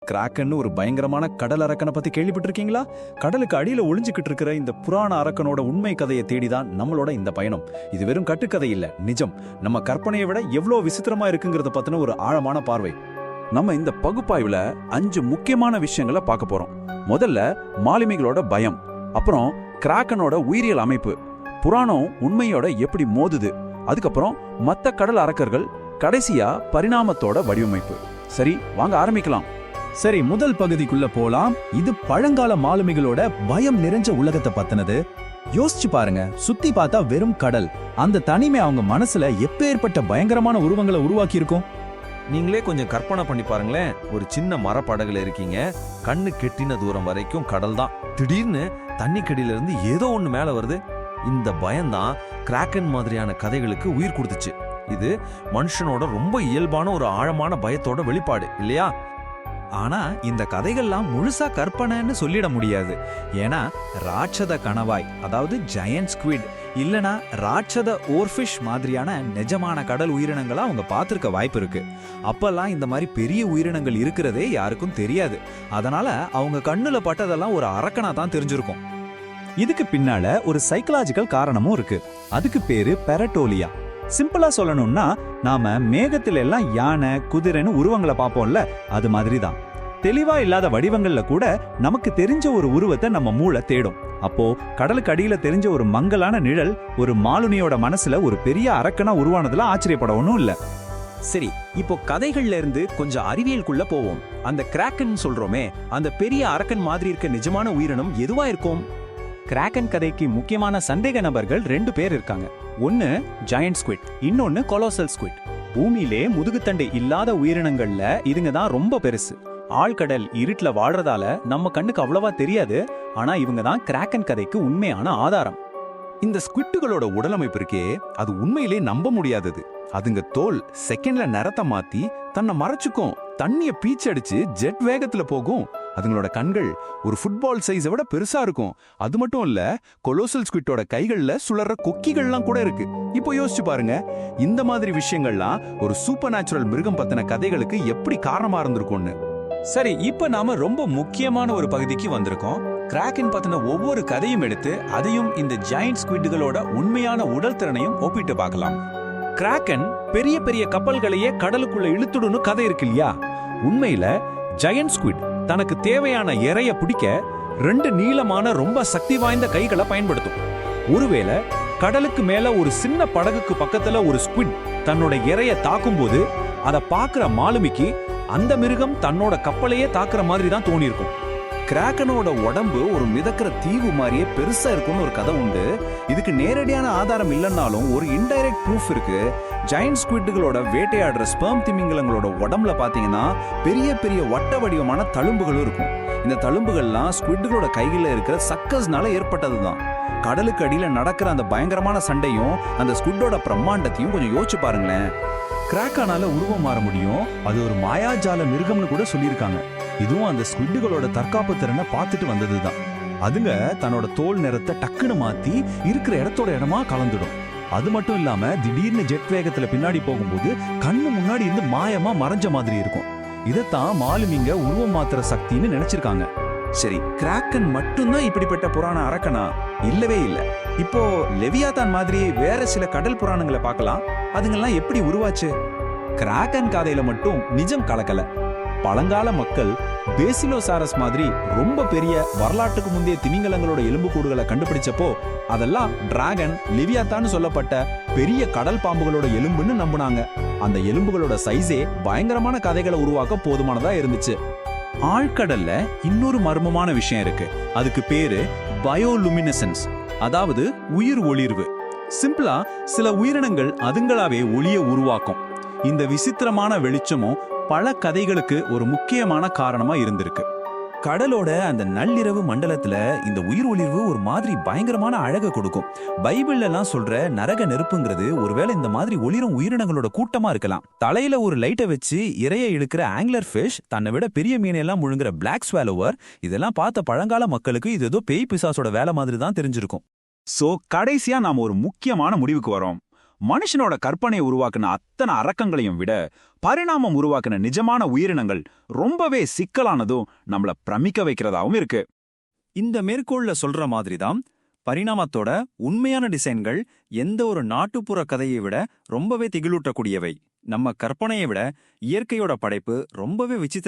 Kraken ஒரு பயங்கரமான கடல் அரக்கனை பத்தி கேள்விப்பட்டிருக்கீங்களா? கடலுக்கு அடியில ஒளிஞ்சுக்கிட்டு இருக்கிற இந்த புராண அரக்கனோட உண்மை கதையை தேடிதான் நம்மளோட இந்த பயணம். இது வெறும் கட்டுக்கதை இல்ல, நிஜம். நம்ம கற்பனையை விட எவ்வளவு விசித்திரமா இருக்குங்கிறத பத்தின ஒரு ஆழமான பார்வை. நம்ம இந்த பகுப்பாய்வுல 5 முக்கியமான விஷயங்களை பார்க்க போறோம். முதல்ல மாலுமிகளோட பயம், அப்புறம் கிராக்கனோட உயிரியல் அமைப்பு, புராணம் உண்மையோட எப்படி மோதுது, அதுக்கப்புறம் மத்த கடல் அரக்கர்கள், கடைசியா பரிணாமத்தோட வடிவமைப்பு. சரி, வாங்க ஆரம்பிக்கலாம். சரி, முதல் பகுதிக்குள்ள போலாம். இது பழங்கால மாலுமிகளோட பயம் நிறைஞ்ச உலகத்தை பத்தினது. யோசிச்சு பாருங்க, சுத்தி பார்த்தா வெறும் கடல். அந்த தனிமை அவங்க மனசுல எப்பேற்பட்ட பயங்கரமான உருவங்களை உருவாக்கி இருக்கும். நீங்களே கொஞ்சம் கற்பனை பண்ணி பாருங்களேன். ஒரு சின்ன மரப்படகுல இருக்கீங்க, கண்ணு கெட்டின தூரம் வரைக்கும் கடல் தான். திடீர்னு தண்ணி கடியில இருந்து ஏதோ ஒண்ணு மேல வருது. இந்த பயம்தான் கிராக்கன் மாதிரியான கதைகளுக்கு உயிர் கொடுத்துச்சு. இது மனுஷனோட ரொம்ப இயல்பான ஒரு ஆழமான பயத்தோட வெளிப்பாடு இல்லையா? ஆனா இந்த கதைகள்லாம் முழுசா கற்பனைன்னு சொல்லிட முடியாது. ஏன்னா ராட்சத கணவாய், அதாவது ஜெயண்ட் ஸ்குவிட், இல்லனா ராட்சத ஓர்ஃபிஷ் மாதிரியான நிஜமான கடல் உயிரினங்களா அவங்க பார்த்திருக்க வாய்ப்பு இருக்கு. அப்பெல்லாம் இந்த மாதிரி பெரிய உயிரினங்கள் இருக்கிறதே யாருக்கும் தெரியாது. அதனால அவங்க கண்ணுல பட்டதெல்லாம் ஒரு அரக்கனா தான் தெரிஞ்சிருக்கும். இதுக்கு பின்னால ஒரு சைக்கலாஜிக்கல் காரணமும் இருக்கு. அதுக்கு பேரு பெரட்டோலியா. சிம்பிளா சொல்லணும்னா, நாம மேகத்துல எல்லாம் யானை, குதிரைன்னு உருவங்களை பார்ப்போம்ல, அது மாதிரிதான். தெளிவா இல்லாத வடிவங்கள்ல கூட நமக்கு தெரிஞ்ச ஒரு உருவத்தை நம்ம மூளை தேடும். அப்போ கடலுக்கு அடியில தெரிஞ்ச ஒரு மங்கலான நிழல் ஒரு மாலுமியோட மனசுல ஒரு பெரிய அரக்கனா உருவானதுல ஆச்சரியப்பட ஒண்ணும் இல்ல. சரி, இப்போ கதைகள்ல இருந்து கொஞ்சம் அறிவியலுக்குள்ள போவோம். அந்த கிராக்கன் சொல்றோமே, அந்த பெரிய அரக்கன் மாதிரி இருக்க நிஜமான உயிரினம் எதுவா இருக்கும்? கிராக்கன் கதைக்கு முக்கியமான சந்தேக நபர்கள் 2 பேர் இருக்காங்க. ஒன்னு ஜெயண்ட் ஸ்குவிட், இன்னொன்னு கொலோசல் ஸ்குவிட். பூமியிலே முதுகுத்தண்டை இல்லாத உயிரினங்கள்ல இதுங்க தான் ரொம்ப பெருசு. ஆழ்கடல் இருட்டுல வாழ்றதால நம்ம கண்ணுக்கு அவ்வளவா தெரியாது. ஆனா இவங்க தான் கிராக்கன் கதைக்கு உண்மையான ஆதாரம். இந்த ஸ்குவிட்டுகளோட உடலமைப்பு இருக்கே, அது உண்மையிலே நம்ப முடியாதது. அதுங்க தோல் செகண்ட்ல நிறத்தை மாத்தி தன்னை மறைச்சுக்கும். தண்ணிய பீச்சடிச்சு ஜெட் வேகத்துல போகும். அதுங்களோட கண்கள் ஒரு ஃபுட்பால் சைஸை விட பெருசா இருக்கும். அது மட்டும் இல்ல, கொலோசல் ஸ்குவிட்டோட கைகள்ல சுழற கொக்கிகள்லாம் கூட இருக்கு. இப்போ யோசிச்சு பாருங்க, இந்த மாதிரி விஷயங்கள்லாம் ஒரு சூப்பர் நேச்சுரல் மிருகம் பத்தின கதைகளுக்கு எப்படி காரணமா இருந்திருக்கும்னு. சரி, இப்ப நாம ரொம்ப முக்கியமான ஒரு பகுதிக்கு வந்திருக்கோம். கிராக்கன் பத்தின ஒவ்வொரு கதையும் எடுத்து அதையும் இந்த ஜெயண்ட் ஸ்குவிட்களோட உண்மையான உடல் திறனையும் ஒப்பிட்டு பார்க்கலாம். கிராக்கன் பெரிய பெரிய கப்பல்களையே கடலுக்குள்ள இழுத்துடுன்னு கதை இருக்கு இல்லையா? உண்மையில ஜெயண்ட் ஸ்குவிட் தனக்கு தேவையான இரைய பிடிக்க 2 நீளமான ரொம்ப சக்தி வாய்ந்த கைகளை பயன்படுத்தும். ஒருவேளை கடலுக்கு மேல ஒரு சின்ன படகுக்கு பக்கத்துல ஒரு ஸ்குவிட் தன்னோட இரைய தாக்கும்போது அதை பாக்குற மாலுமிக்கு அந்த மிருகம் தன்னோட கப்பலையே தாக்குற மாதிரி தான் தோணியிருக்கும். கிராக்கனோட உடம்பு ஒரு மிதக்கிற தீவு மாதிரியே பெருசா இருக்கும்னு ஒரு கதை உண்டு. இதுக்கு நேரடியான ஆதாரம் இல்லைன்னாலும் ஒரு இன்டைரக்ட் ப்ரூஃப் இருக்கு. ஜெயண்ட் ஸ்குவிட்டுகளோட வேட்டையாடுற ஸ்பெர்ம் திமிங்கலங்களோட உடம்புல பாத்தீங்கன்னா பெரிய பெரிய வட்ட வடிவமான தழும்புகளும் இருக்கும். இந்த தழும்புகள்லாம் ஸ்குவிட்டுகளோட கைகளில் இருக்கிற சக்கஸ்னால ஏற்பட்டதுதான். கடலுக்கு அடியில நடக்கிற அந்த பயங்கரமான சண்டையும் அந்த ஸ்குவிட்டோட பிரம்மாண்டத்தையும் கொஞ்சம் யோசிச்சு பாருங்களேன். கிராக்கானால உருவம் மாற முடியும், அது ஒரு மாயாஜால மிருகம்னு கூட சொல்லியிருக்காங்க. இதுவும் அந்த ஸ்குவிட்டுகளோட தற்காப்பு திறனை பார்த்துட்டு வந்ததுதான். அதுங்க தன்னோட தோல் நிறத்தை டக்குன்னு மாத்தி இருக்கிற இடத்தோட இடமா கலந்துடும். அது மட்டும் இல்லாம திடீர்னு ஜெட் வேகத்துல பின்னாடி போகும்போது கண்ணு முன்னாடி இருந்து மாயமா மறைஞ்ச மாதிரி இருக்கும். இதைத்தான் மாலுமிங்க உருவம் மாத்திர சக்தின்னு நினைச்சிருக்காங்க. சரி, கிராக்கன் மட்டும்தான் இப்படிப்பட்ட புராண அரக்கனா? இல்லவே இல்ல. இப்போ லெவியாதான் மாதிரி வேற சில கடல் புராணங்களை பார்க்கலாம். அதுங்கெல்லாம் எப்படி உருவாச்சு? கிராக்கன் கதையில மட்டும் நிஜம் கலக்கல. பழங்கால மக்கள் பேசிலோசாரஸ் மாதிரி ரொம்ப பெரிய வரலாற்றுக்கு முந்தைய திமிங்கலங்களோட எலும்புக்கூடுகளை கண்டுபிடிச்சப்போ அதெல்லாம் டிராகன், லிவியாத்தான்னு சொல்லப்பட்ட பெரிய கடல் பாம்புகளோட எலும்புன்னு நம்பினாங்க. அந்த எலும்புகளோட சைஸே பயங்கரமான கதைகளை உருவாக்க போதுமானதா இருந்துச்சு. ஆழ்கடல்ல இன்னொரு மர்மமான விஷயம் இருக்கு. அதுக்கு பேரு பயோலுமினசன்ஸ், அதாவது உயிர் ஒளிர்வு. சிம்பிளா சில உயிரினங்கள் அதுங்களாவே ஒளிய உருவாக்கும். இந்த விசித்திரமான வெளிச்சமும் பல கதைகளுக்கு ஒரு முக்கியமான காரணமா இருந்திருக்கு. கடலோட அந்த நள்ளிரவு மண்டலத்துல இந்த உயிர் ஒளிர்வு ஒரு மாதிரி பயங்கரமான அழகை கொடுக்கும். பைபிள்ல எல்லாம் சொல்ற நரக நெருப்புங்கிறது ஒருவேளை இந்த மாதிரி ஒளிரும் உயிரினங்களோட கூட்டமா இருக்கலாம். தலையில ஒரு லைட்டை வச்சு இரைய இழுக்கிற ஆங்கிலர் ஃபிஷ், தன்னை விட பெரிய மீனெல்லாம் முழுங்குற பிளாக் ஸ்வாலோவர், இதெல்லாம் பார்த்த பழங்கால மக்களுக்கு இது ஏதோ பேய் பிசாசோட வேலை மாதிரி தான் தெரிஞ்சிருக்கும். சோ கடைசியா நாம ஒரு முக்கியமான முடிவுக்கு வரோம். மனுஷனோட கற்பனை உருவாக்குன அத்தனை அரக்கங்களையும் விட பரிணாமம் உருவாக்குன நிஜமான உயிரினங்கள் ரொம்பவே சிக்கலானதும் நம்மள பிரமிக்க வைக்கிறதாவும் இருக்கு. இந்த மேற்கோள்ல சொல்ற மாதிரி தான் பரிணாமத்தோட உண்மையான டிசைன்கள் எந்த ஒரு நாட்டுப்புற கதையை விட ரொம்பவே திகிலூட்டக்கூடியவை. நம்ம கற்பனையை விட இயற்கையோட படைப்பு ரொம்பவே விசித்திர